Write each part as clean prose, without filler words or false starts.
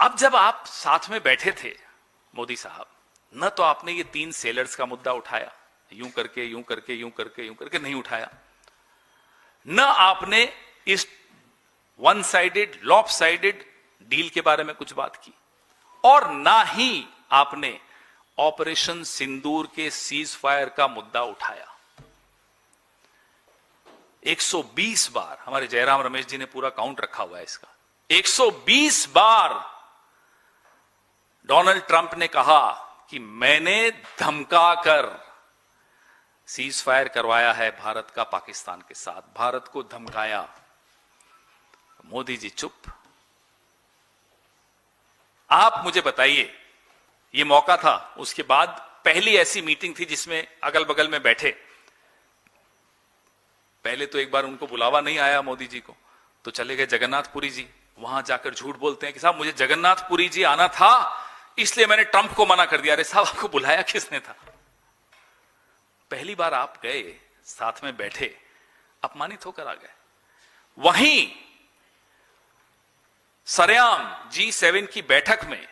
अब जब आप साथ में बैठे थे मोदी साहब, न तो आपने ये 3 सेलर्स का मुद्दा उठाया, यूं करके यूं करके यूं करके यूं करके नहीं उठाया, न आपने इस one sided lop sided deal के बारे में कुछ बात की, और ना ही आपने ऑपरेशन सिंदूर के सीज फायर का मुद्दा उठाया। 120 बार, हमारे जयराम रमेश जी ने पूरा काउंट रखा हुआ है इसका, 120 बार डोनाल्ड ट्रंप ने कहा कि मैंने धमकाकर सीज फायर करवाया है भारत का पाकिस्तान के साथ, भारत को धमकाया। मोदी जी चुप। आप मुझे बताइए, ये मौका था, उसके बाद पहली ऐसी मीटिंग थी जिसमें अगल बगल में बैठे, पहले तो एक बार उनको बुलावा नहीं आया मोदी जी को, तो चले गए जगन्नाथपुरी जी, वहां जाकर झूठ बोलते हैं कि साहब मुझे जगन्नाथपुरी जी आना था इसलिए मैंने ट्रंप को मना कर दिया। अरे साहब आपको बुलाया किसने था? पहली बार आप गए, साथ में बैठे, अपमानित होकर आ गए। वहीं सरेआम G7 की बैठक में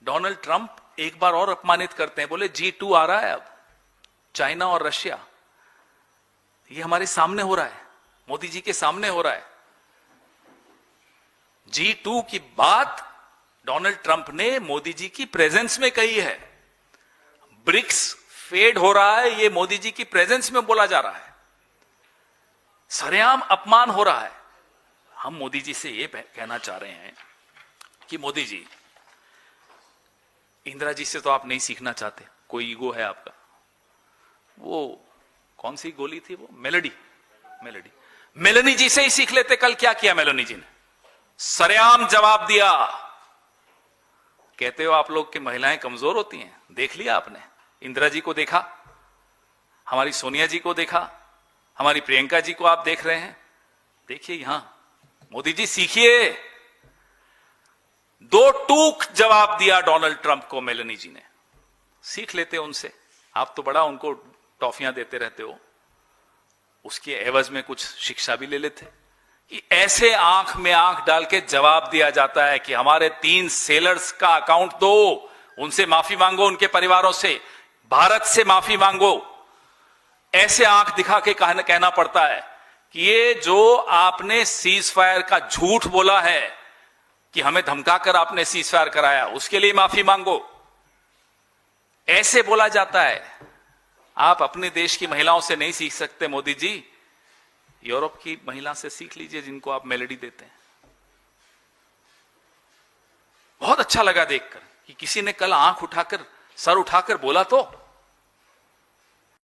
डोनाल्ड ट्रंप एक बार और अपमानित करते हैं, बोले G2 आ रहा है, अब चाइना और रशिया, ये हमारे सामने हो रहा है, मोदी जी के सामने हो रहा है। G2 की बात डोनाल्ड ट्रंप ने मोदी जी की प्रेजेंस में कही है। ब्रिक्स फेड हो रहा है, ये मोदी जी की प्रेजेंस में बोला जा रहा है। सरेआम अपमान हो रहा है। हम मोदी जी से ये कहना चाह रहे हैं कि मोदी जी, इंदिरा जी से तो आप नहीं सीखना चाहते, कोई ईगो है आपका। वो कौन सी गोली थी वो, मेलनी जी से ही सीख लेते। कल क्या किया मेलनी जी ने? सरेआम जवाब दिया। कहते हो आप लोग कि महिलाएं कमजोर होती हैं, देख लिया आपने? इंदिरा जी को देखा, हमारी सोनिया जी को देखा, हमारी प्रियंका जी को आप देख रहे हैं। देखिए यहां मोदी जी सीखिए। 2 टूक जवाब दिया डोनाल्ड ट्रंप को मेलनी जी ने, सीख लेते उनसे। आप तो बड़ा उनको टॉफियां देते रहते हो, उसके एवज में कुछ शिक्षा भी ले लेते। कि ऐसे आंख में आंख डाल के जवाब दिया जाता है कि हमारे 3 सेलर्स का अकाउंट दो, उनसे माफी मांगो, उनके परिवारों से, भारत से माफी मांगो। ऐसे आंख दिखा के कहना पड़ता है कि ये जो आपने सीज फायर का झूठ बोला है कि हमें धमकाकर आपने सीज फायर कराया, उसके लिए माफी मांगो। ऐसे बोला जाता है। आप अपने देश की महिलाओं से नहीं सीख सकते मोदी जी, यूरोप की महिला से सीख लीजिए जिनको आप मेलोडी देते हैं। बहुत अच्छा लगा देखकर कि किसी ने कल आंख उठाकर, सर उठाकर बोला तो